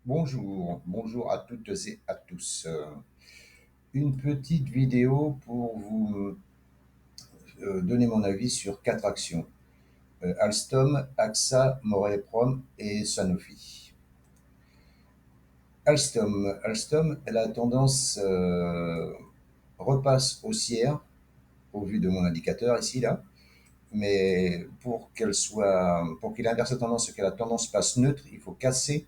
Bonjour, bonjour à toutes et à tous. Une petite vidéo pour vous donner mon avis sur quatre actions. Alstom, AXA, Morel Prom et Sanofi. Alstom, elle a tendance repasse haussière au vu de mon indicateur ici là, mais pour qu'il inverse la tendance, que la tendance passe neutre, il faut casser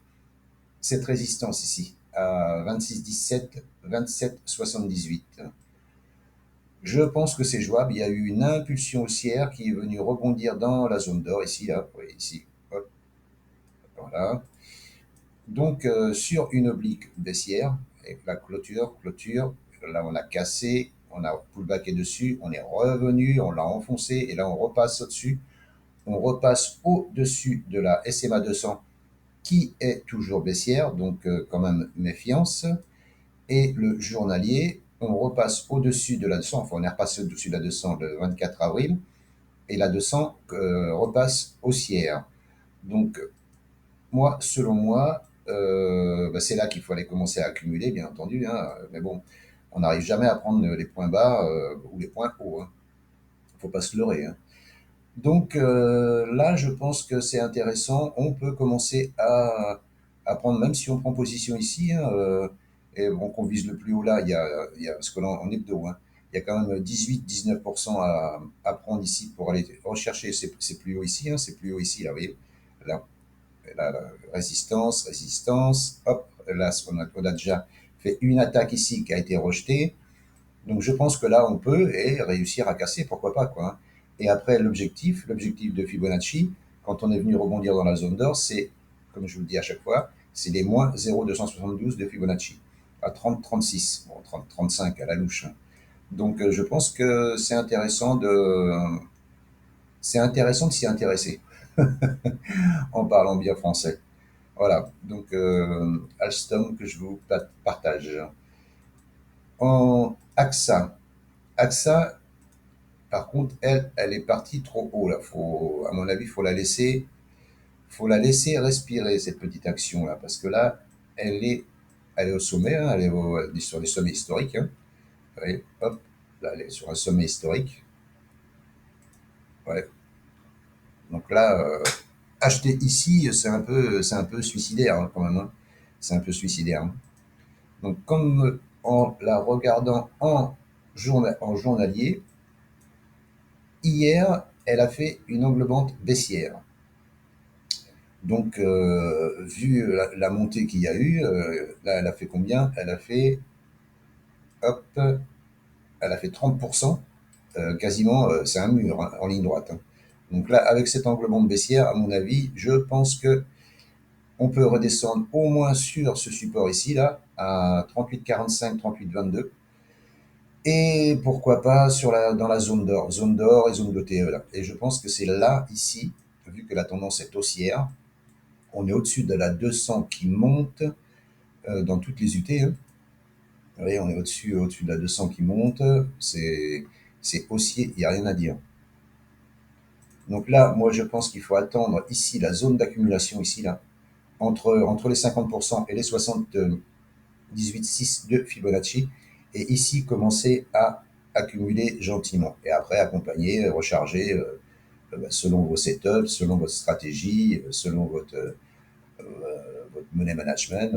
cette résistance ici à 26,17, 27,78. Je pense que c'est jouable. Il y a eu une impulsion haussière qui est venue rebondir dans la zone d'or, ici, là, oui, ici, hop, voilà. Donc, sur une oblique baissière, avec la clôture, là, on a cassé, on a pullbacké dessus, on est revenu, on l'a enfoncé, et là, on repasse au-dessus. On repasse au-dessus de la SMA 200, qui est toujours baissière, donc quand même méfiance. Et le journalier, on repasse au-dessus de la 200, enfin on est repassé au-dessus de la 200 le 24 avril, et la 200 repasse haussière. Donc, selon moi, c'est là qu'il faut aller commencer à accumuler, bien entendu, hein, mais bon, on n'arrive jamais à prendre les points bas ou les points hauts, hein. Faut pas se leurrer, hein. Donc là, je pense que c'est intéressant. On peut commencer à prendre, même si on prend position ici, hein, et bon, qu'on vise le plus haut là, parce que là, en hebdo, hein, il y a quand même 18-19% à prendre ici pour aller rechercher ces plus hauts ici, hein, ces plus hauts ici, là, vous voyez, là, là, résistance, hop, là, on a déjà fait une attaque ici qui a été rejetée. Donc je pense que là, on peut et réussir à casser, pourquoi pas, quoi, hein. Et après, l'objectif de Fibonacci, quand on est venu rebondir dans la zone d'or, c'est, comme je vous le dis à chaque fois, c'est les moins 0,272 de Fibonacci, à 30-36, bon, 30-35 à la louche, hein. Donc je pense que c'est intéressant de s'y intéresser, en parlant bien français. Voilà, donc Alstom que je vous partage. En AXA, par contre, elle est partie trop haut là. À mon avis, faut la laisser respirer cette petite action là, parce que là, elle est au sommet, hein, elle est sur les sommets historiques, hein. Vous voyez, hop, là, elle est sur un sommet historique. Ouais. Donc là, acheter ici, c'est un peu suicidaire, hein, quand même, hein. C'est un peu suicidaire, hein. Donc, comme en la regardant en journalier, hier, elle a fait une englobante baissière. Donc, vu la montée qu'il y a eu, là, elle a fait combien? Hop, elle a fait 30%, quasiment, c'est un mur, hein, en ligne droite, hein. Donc là, avec cet englobement baissière, à mon avis, je pense que on peut redescendre au moins sur ce support ici, là, à 38,45, 38,22. Et pourquoi pas dans la zone d'or et zone de TE, là. Et je pense que c'est là, ici, vu que la tendance est haussière, on est au-dessus de la 200 qui monte dans toutes les UT, hein. Vous voyez, on est au-dessus de la 200 qui monte. C'est haussier, il n'y a rien à dire. Donc là, moi, je pense qu'il faut attendre ici la zone d'accumulation, ici, là, entre les 50% et les 78,6 de Fibonacci. Et ici, commencer à accumuler gentiment. Et après, accompagner, recharger selon vos setups, selon votre stratégie, selon votre money management.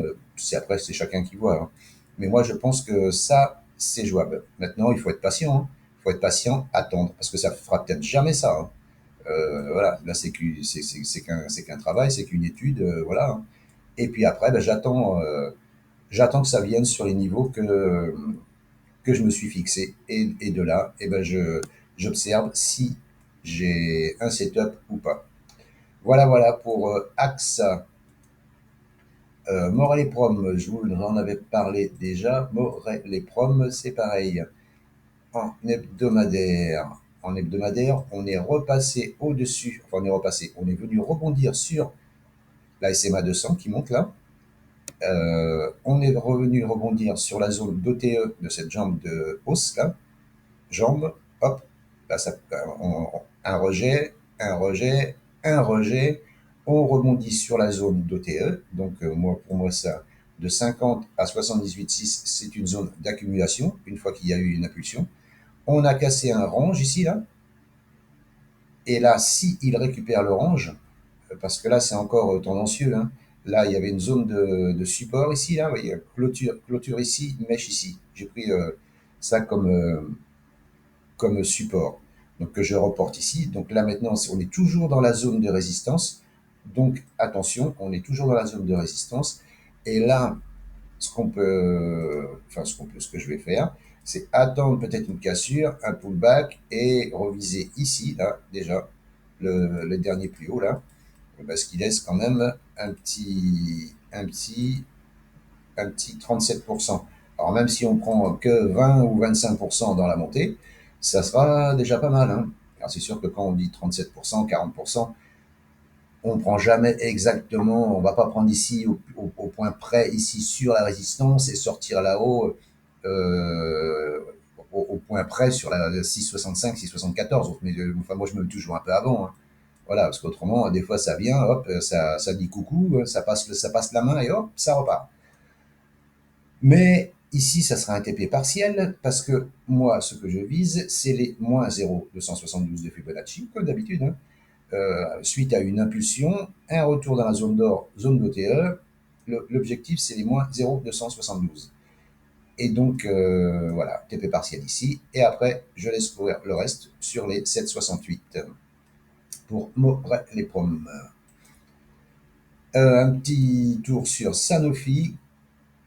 Après, c'est chacun qui voit, hein. Mais moi, je pense que ça, c'est jouable. Maintenant, il faut être patient, hein. Il faut être patient, attendre, parce que ça ne fera peut-être jamais ça, hein. Voilà, là, c'est qu'un travail, c'est qu'une étude, voilà, hein. Et puis après, ben, j'attends que ça vienne sur les niveaux que je me suis fixé. Et de là, eh ben, j'observe si j'ai un setup ou pas. Voilà, voilà pour AXA. Morel et Prom, je vous en avais parlé déjà. Morel et Prom, c'est pareil. En hebdomadaire, on est repassé au-dessus, enfin on est repassé, on est venu rebondir sur la SMA 200 qui monte là. On est revenu rebondir sur la zone d'OTE de cette jambe de hausse là. Jambe, hop, là un rejet, un rejet, un rejet. on rebondit sur la zone d'OTE. Donc, pour moi, ça, de 50 à 78,6, c'est une zone d'accumulation, une fois qu'il y a eu une impulsion. On a cassé un range ici, là. Et là, si il récupère le range, parce que là, c'est encore tendancieux, hein. Là, il y avait une zone de support ici, là, vous voyez, clôture ici, mèche ici. J'ai pris ça comme support. Donc, que je reporte ici. Donc là, maintenant, on est toujours dans la zone de résistance. Donc, attention, on est toujours dans la zone de résistance. Et là, ce que je vais faire, c'est attendre peut-être une cassure, un pullback et reviser ici, là, déjà, le dernier plus haut, là, parce qu'il laisse quand même un petit 37%. Alors, même si on prend que 20 ou 25% dans la montée, ça sera déjà pas mal, hein. Alors, c'est sûr que quand on dit 37%, 40%, on ne prend jamais exactement, on ne va pas prendre ici au point près, ici sur la résistance et sortir là-haut euh, au point près sur la 6,65, 6,74. Mais enfin, moi, je me mets toujours un peu avant, hein. Voilà, parce qu'autrement, des fois, ça vient, hop, ça dit coucou, ça passe la main et hop, ça repart. Mais ici, ça sera un TP partiel parce que moi, ce que je vise, c'est les moins 0,272 de Fibonacci, comme d'habitude, hein. Suite à une impulsion, un retour dans la zone d'or, zone d'OTE. L'objectif, c'est les moins 0,272. Et donc, voilà, TP partiel ici. Et après, je laisse courir le reste sur les 7,68 pour les proms. Un petit tour sur Sanofi,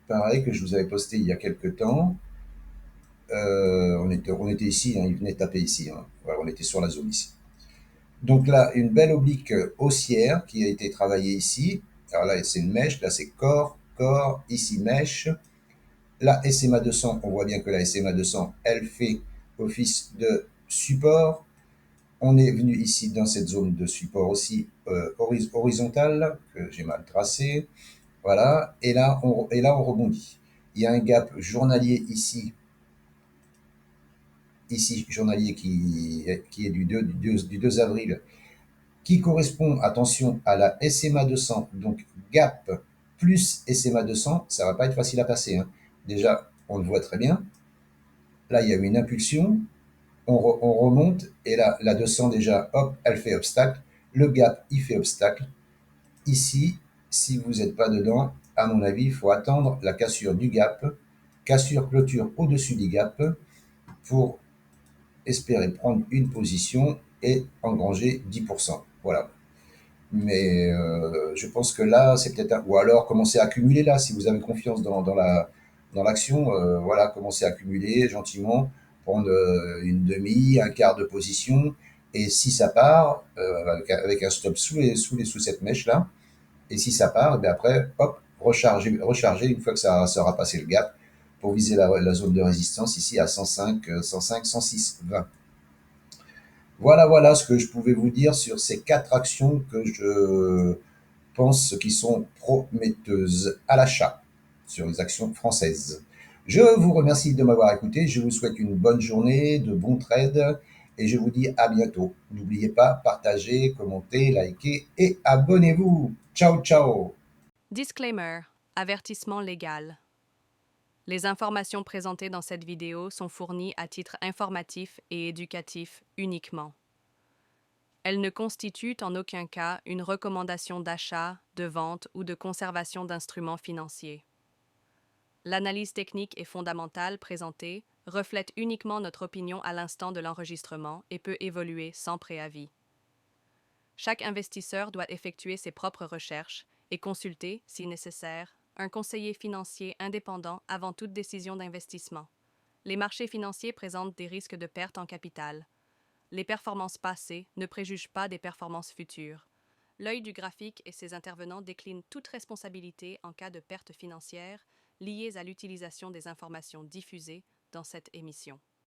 pareil, que je vous avais posté il y a quelques temps. On était ici, hein, il venait taper ici, hein. Voilà, on était sur la zone ici. Donc là, une belle oblique haussière qui a été travaillée ici. Alors là, c'est une mèche, là c'est corps, ici mèche. La SMA 200, on voit bien que la SMA 200, elle fait office de support. On est venu ici dans cette zone de support aussi horizontale, que j'ai mal tracée. Voilà, et là, on rebondit. Il y a un gap journalier ici journalier qui est du 2 avril, qui correspond, attention, à la SMA 200, donc gap plus SMA 200, ça va pas être facile à passer, hein. Déjà, on le voit très bien. Là, il y a eu une impulsion, on remonte, et là, la 200 déjà, hop, elle fait obstacle. Le gap, il fait obstacle. Ici, si vous n'êtes pas dedans, à mon avis, il faut attendre la cassure du gap, cassure clôture au-dessus du gap, pour espérer prendre une position et engranger 10%. Voilà. Mais je pense que là, c'est peut-être ou alors commencer à accumuler là, si vous avez confiance dans l'action, voilà, commencer à accumuler gentiment, prendre une demi, un quart de position, et si ça part, avec un stop sous cette mèche là, et si ça part, et bien après, hop, recharger une fois que ça aura passé le gap, pour viser la zone de résistance ici à 105, 105, 106, 20. Voilà ce que je pouvais vous dire sur ces 4 actions que je pense qui sont prometteuses à l'achat sur les actions françaises. Je vous remercie de m'avoir écouté. Je vous souhaite une bonne journée, de bons trades et je vous dis à bientôt. N'oubliez pas, partagez, commentez, likez et abonnez-vous. Ciao, ciao! Disclaimer. Avertissement légal. Les informations présentées dans cette vidéo sont fournies à titre informatif et éducatif uniquement. Elles ne constituent en aucun cas une recommandation d'achat, de vente ou de conservation d'instruments financiers. L'analyse technique et fondamentale présentée reflète uniquement notre opinion à l'instant de l'enregistrement et peut évoluer sans préavis. Chaque investisseur doit effectuer ses propres recherches et consulter, si nécessaire, un conseiller financier indépendant avant toute décision d'investissement. Les marchés financiers présentent des risques de perte en capital. Les performances passées ne préjugent pas des performances futures. L'œil du graphique et ses intervenants déclinent toute responsabilité en cas de perte financière liées à l'utilisation des informations diffusées dans cette émission.